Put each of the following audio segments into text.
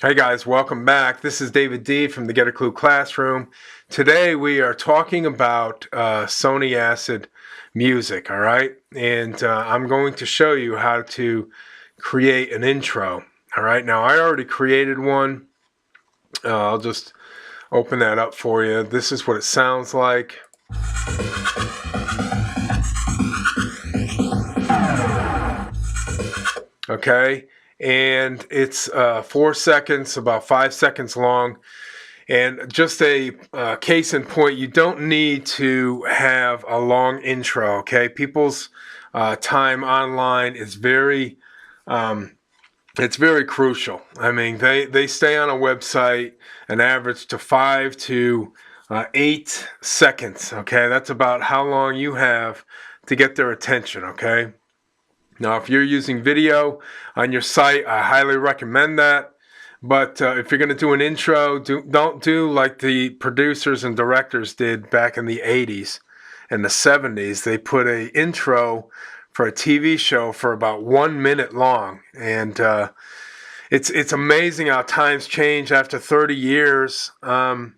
Hey guys, welcome back. This is David D from the Get a Clue Classroom. Today we are talking about Sony Acid music, all right? And I'm going to show you how to create an intro, all right? Now I already created one. I'll just open that up for you. This is what it sounds like. Okay, and it's 4 seconds, about 5 seconds long. And just a case in point, you don't need to have a long intro, okay? People's time online is it's very crucial. I mean, they stay on a website an average to 5 to 8 seconds, okay? That's about how long you have to get their attention, okay? Now, if you're using video on your site, I highly recommend that. But if you're going to do an intro, don't do like the producers and directors did back in the 80s and the 70s. They put an intro for a TV show for about 1 minute long. And it's amazing how times change after 30 years. I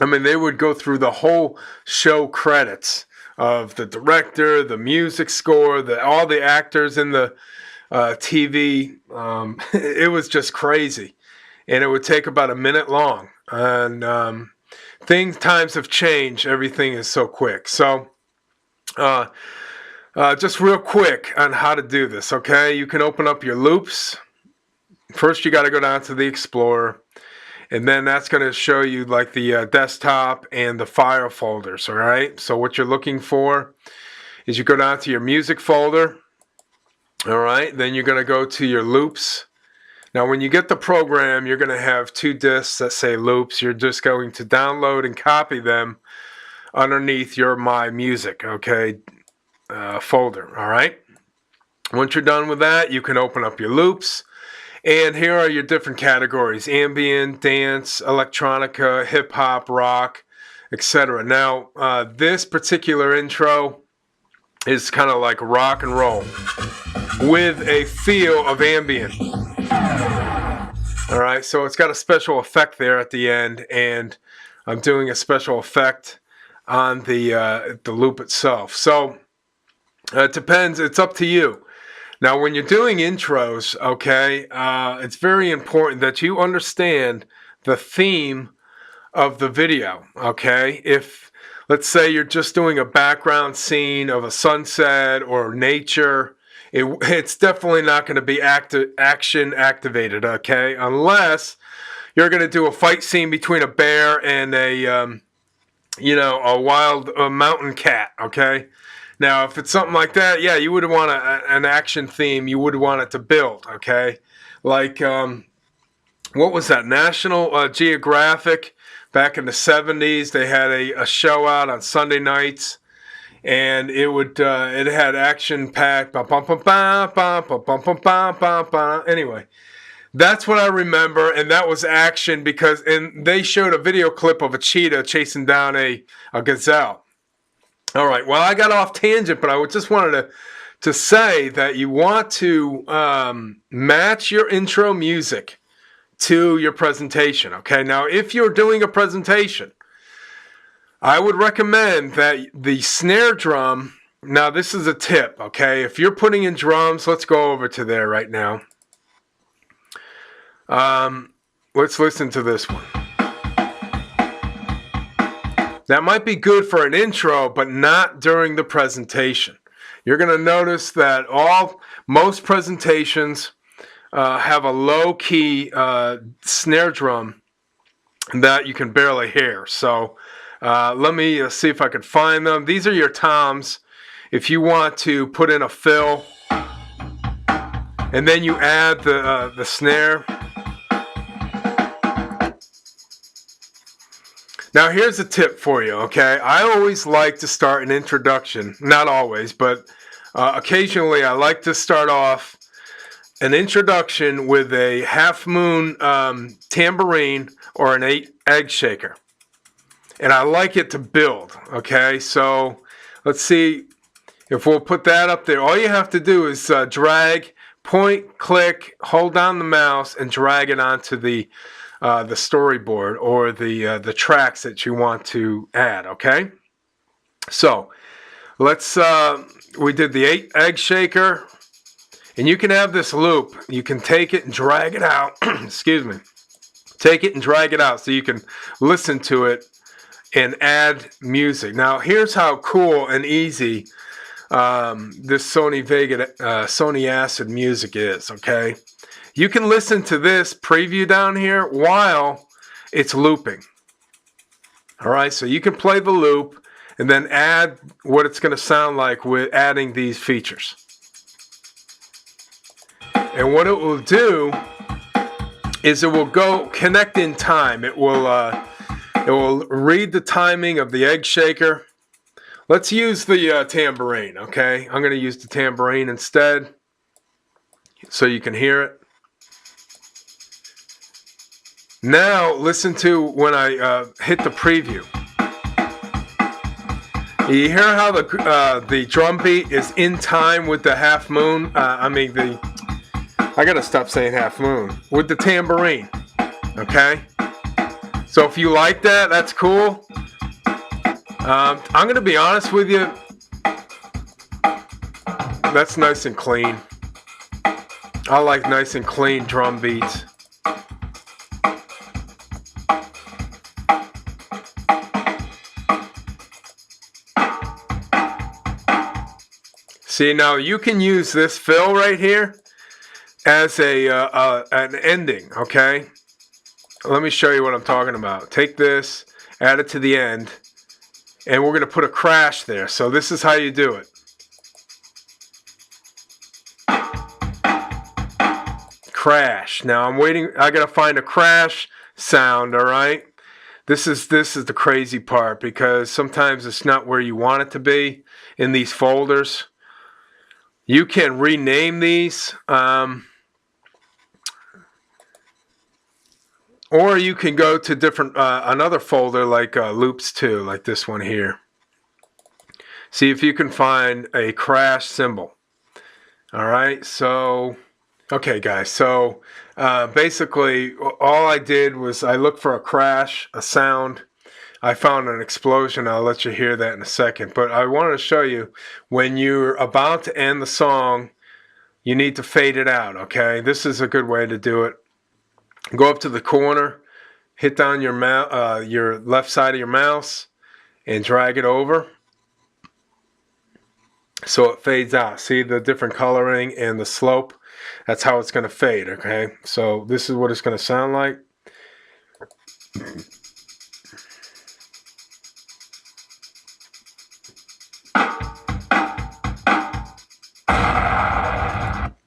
mean, they would go through the whole show credits of the director, the music score, all the actors in the TV. It was just crazy, and it would take about a minute long. And times have changed. Everything is so quick. So just real quick on how to do this. Okay, you can open up your loops. First, you got to go down to the Explorer. And then that's going to show you like the desktop and the file folders, all right? So what you're looking for is you go down to your music folder, all right? Then you're going to go to your loops. Now, when you get the program, you're going to have 2 discs that say loops. You're just going to download and copy them underneath your My Music, okay, folder, all right? Once you're done with that, you can open up your loops. And here are your different categories: ambient, dance, electronica, hip-hop, rock, etc. Now, this particular intro is kind of like rock and roll with a feel of ambient. All right, so it's got a special effect there at the end, and I'm doing a special effect on the loop itself. So it depends. It's up to you. Now, when you're doing intros, okay, it's very important that you understand the theme of the video, okay? If, let's say, you're just doing a background scene of a sunset or nature, it's definitely not going to be action activated, okay? Unless you're going to do a fight scene between a bear and a wild mountain cat, okay? Now, if it's something like that, yeah, you would want an action theme. You would want it to build, okay? Like, what was that? National Geographic back in the 70s. They had a show out on Sunday nights, and it had action packed. Anyway, that's what I remember, and that was action and they showed a video clip of a cheetah chasing down a gazelle. All right, well, I got off tangent, but I just wanted to say that you want to match your intro music to your presentation, okay? Now, if you're doing a presentation, I would recommend that the snare drum, now this is a tip, okay? If you're putting in drums, let's go over to there right now. Let's listen to this one. That might be good for an intro, but not during the presentation. You're going to notice that most presentations have a low-key snare drum that you can barely hear. So let me see if I can find them. These are your toms. If you want to put in a fill, and then you add the snare. Now, here's a tip for you, okay? I always like to start an introduction. Not always, but occasionally I like to start off an introduction with a half moon tambourine or an egg shaker. And I like it to build, okay? So let's see if we'll put that up there. All you have to do is drag, point, click, hold down the mouse, and drag it onto the storyboard or the tracks that you want to add. Okay, so let's. We did the 8 egg shaker, and you can have this loop. You can take it and drag it out. Excuse me. Take it and drag it out so you can listen to it and add music. Now, here's how cool and easy this Sony Acid music is, okay? You can listen to this preview down here while it's looping. All right, so you can play the loop and then add what it's going to sound like with adding these features. And what it will do is it will go connect in time. It will read the timing of the egg shaker. Let's use the tambourine, okay? I'm going to use the tambourine instead so you can hear it. Now listen to when I hit the preview. You hear how the drum beat is in time with the half moon? I gotta stop saying half moon. With the tambourine, okay? So if you like that, that's cool. I'm gonna be honest with you. That's nice and clean. I like nice and clean drum beats. See, now you can use this fill right here as an ending, okay? Let me show you what I'm talking about. Take this, add it to the end, and we're going to put a crash there. So this is how you do it. Crash. Now I'm waiting. I got to find a crash sound, all right? This is the crazy part because sometimes it's not where you want it to be in these folders. You can rename these. Or you can go to different another folder like loops too, like this one here. See if you can find a crash symbol. All right, so okay guys, so basically all I did was I looked for a crash, a sound. I found an explosion. I'll let you hear that in a second. But I wanted to show you when you're about to end the song, you need to fade it out, okay? This is a good way to do it. Go up to the corner, hit down your left side of your mouse, and drag it over so it fades out. See the different coloring and the slope? That's how it's going to fade, okay? So this is what it's going to sound like.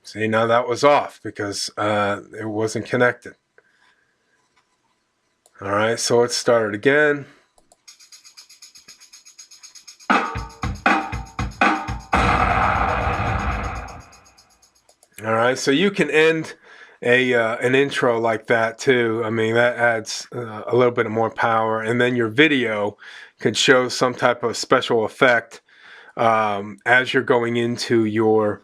See, now that was off because it wasn't connected. All right, so let's start it again. All right, so you can end an intro like that too. I mean, that adds a little bit more power, and then your video can show some type of special effect as you're going into your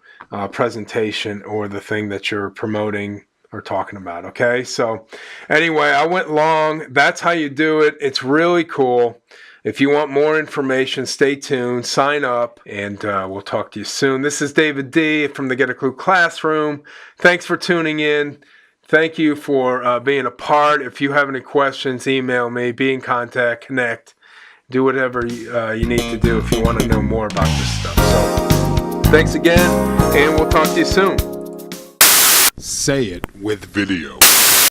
presentation or the thing that you're promoting or talking about. Okay, so anyway, I went long. That's how you do it. It's really cool. If you want more information, stay tuned, sign up, and we'll talk to you soon. This is David D. from the Get a Clue Classroom. Thanks for tuning in. Thank you for being a part. If you have any questions, email me, be in contact, connect, do whatever you need to do if you want to know more about this stuff. So thanks again, and we'll talk to you soon. Say it with video.